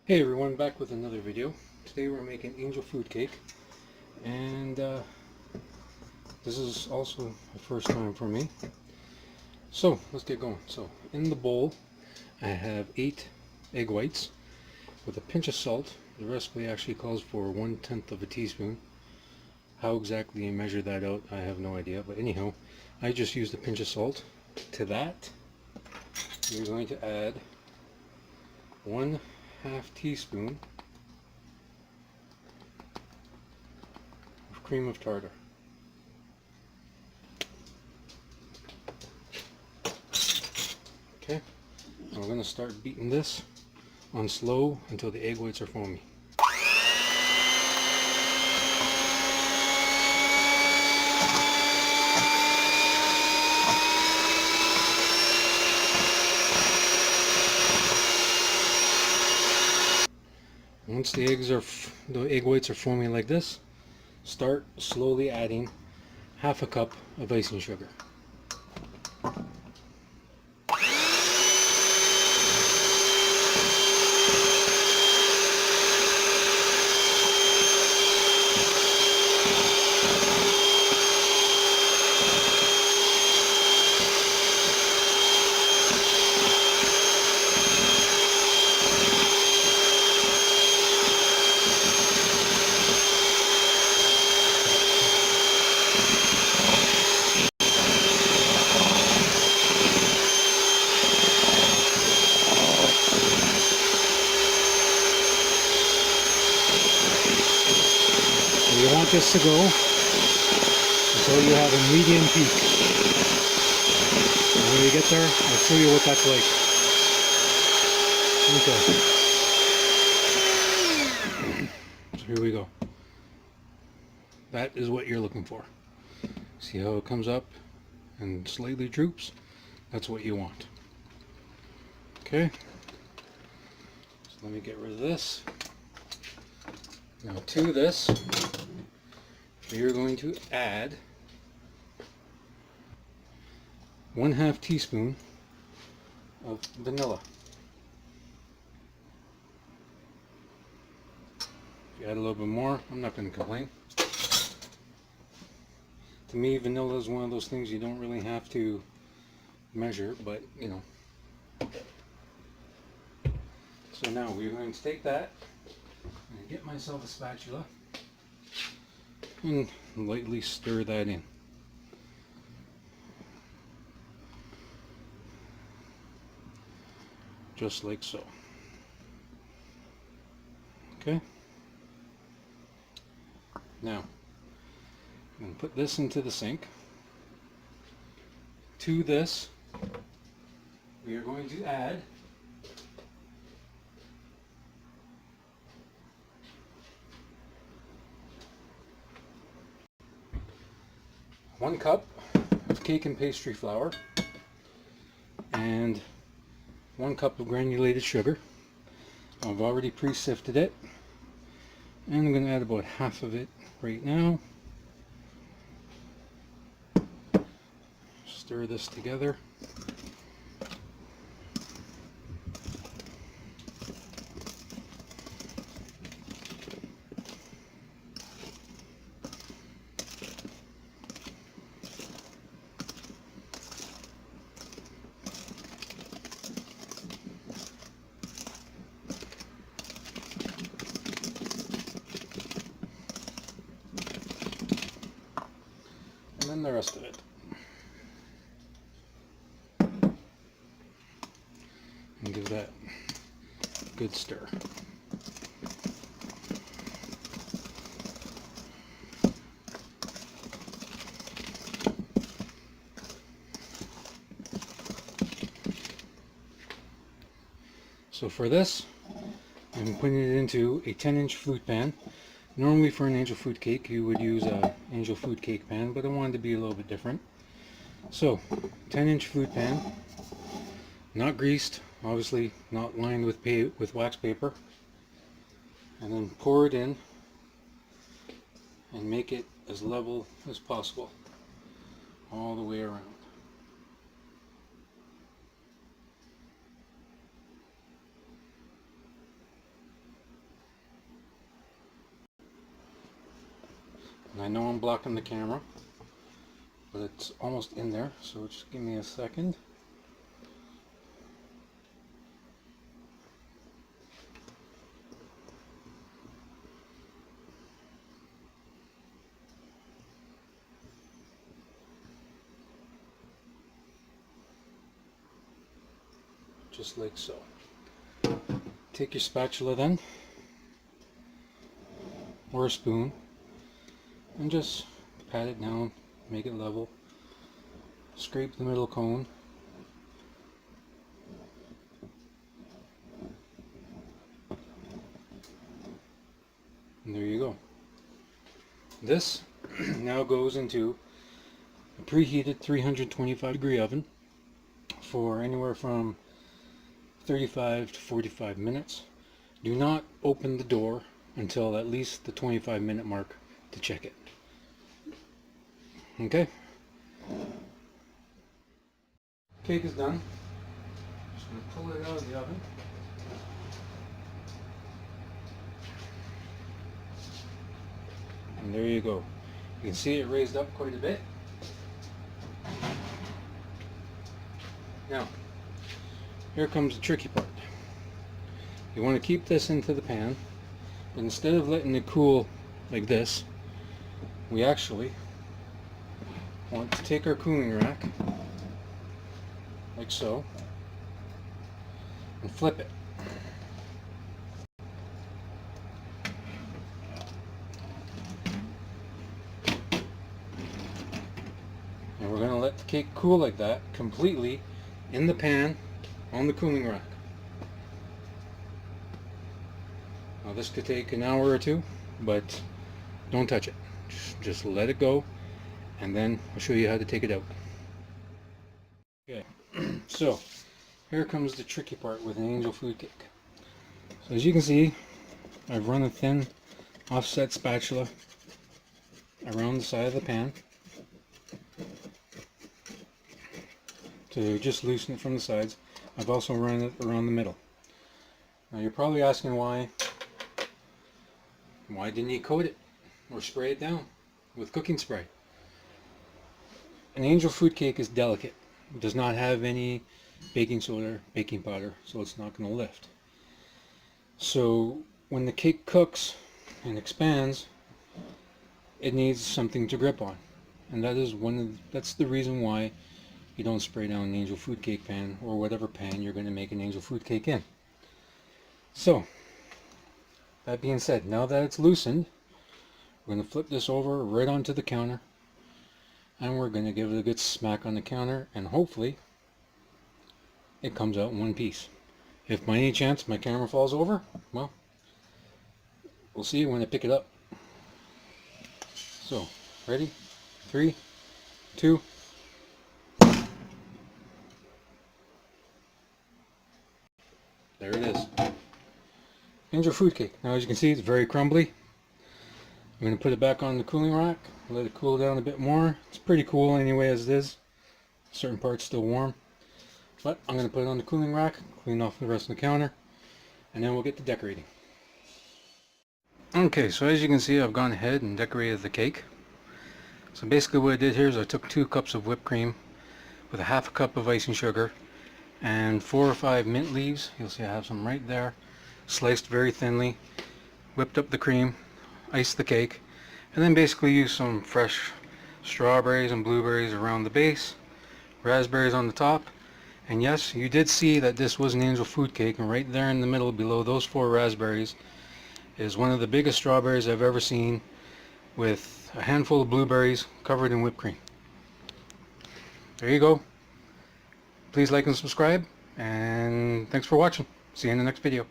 Hey everyone, back with another video. Today we're making angel food cake, and this is also a first time for me. So let's get going. So in the bowl I have 8 egg whites with a pinch of salt. The recipe actually calls for 1/10 of a teaspoon. How exactly you measure that out, I have no idea, but anyhow, I just used a pinch of salt. To that you're going to add 1/2 teaspoon of cream of tartar. Okay, and we're going to start beating this on slow until the egg whites are foamy. Once the egg whites are foamy like this, start slowly adding 1/2 cup of icing sugar. You want this to go until you have a medium peak. And when you get there, I'll show you what that's like. Okay. So here we go. That is what you're looking for. See how it comes up and slightly droops? That's what you want. Okay. So let me get rid of this. Now to this, you're going to add 1/2 teaspoon of vanilla. If you add a little bit more, I'm not going to complain. To me, vanilla is one of those things you don't really have to measure, but you know. So now we're going to take that and get myself a spatula and lightly stir that in. Just like so. Okay. Now, I'm going to put this into the sink. To this, we are going to add 1 cup of cake and pastry flour and 1 cup of granulated sugar. I've already pre-sifted it, and I'm going to add about half of it right now. Stir this together. And then the rest of it. And give that a good stir. So for this, I'm putting it into a 10-inch flute pan. Normally for an angel food cake you would use a angel food cake pan, but I wanted to be a little bit different. So 10-inch flute pan, not greased, obviously not lined with wax paper, and then pour it in and make it as level as possible all the way around. And I know I'm blocking the camera, but it's almost in there, so just give me a second. Just like so. Take your spatula then, or a spoon, and just pat it down, make it level. Scrape the middle cone. And there you go. This now goes into a preheated 325-degree oven for anywhere from 35 to 45 minutes. Do not open the door until at least the 25-minute mark to check it. Okay? Cake is done. Just going to pull it out of the oven. And there you go. You can see it raised up quite a bit. Now, here comes the tricky part. You want to keep this into the pan, but instead of letting it cool like this, we actually want to take our cooling rack, like so, and flip it. And we're going to let the cake cool like that, completely in the pan on the cooling rack. Now this could take an hour or two, but don't touch it. Just let it go, and then I'll show you how to take it out. Okay, so here comes the tricky part with an angel food cake. So as you can see, I've run a thin offset spatula around the side of the pan to just loosen it from the sides. I've also run it around the middle. Now you're probably asking why didn't you coat it or spray it down with cooking spray? An angel food cake is delicate. It does not have any baking soda, baking powder, so it's not going to lift. So when the cake cooks and expands, it needs something to grip on, and that's the reason why you don't spray down an angel food cake pan or whatever pan you're going to make an angel food cake in. So that being said, now that it's loosened, we're going to flip this over right onto the counter, and we're going to give it a good smack on the counter, and hopefully it comes out in one piece. If by any chance my camera falls over, well, we'll see when I pick it up. So ready? 3, 2, there it is. Angel food cake. Now as you can see, it's very crumbly. I'm going to put it back on the cooling rack, let it cool down a bit more. It's pretty cool anyway as it is. Certain parts still warm. But I'm going to put it on the cooling rack, clean off the rest of the counter, and then we'll get to decorating. Okay, so as you can see, I've gone ahead and decorated the cake. So basically what I did here is I took 2 cups of whipped cream with a half a cup of icing sugar and 4 or 5 mint leaves. You'll see I have some right there, sliced very thinly, whipped up the cream, iced the cake, and then basically used some fresh strawberries and blueberries around the base, raspberries on the top. And yes, you did see that this was an angel food cake, and right there in the middle below those 4 raspberries is one of the biggest strawberries I've ever seen, with a handful of blueberries covered in whipped cream. There you go. Please like and subscribe, and thanks for watching. See you in the next video.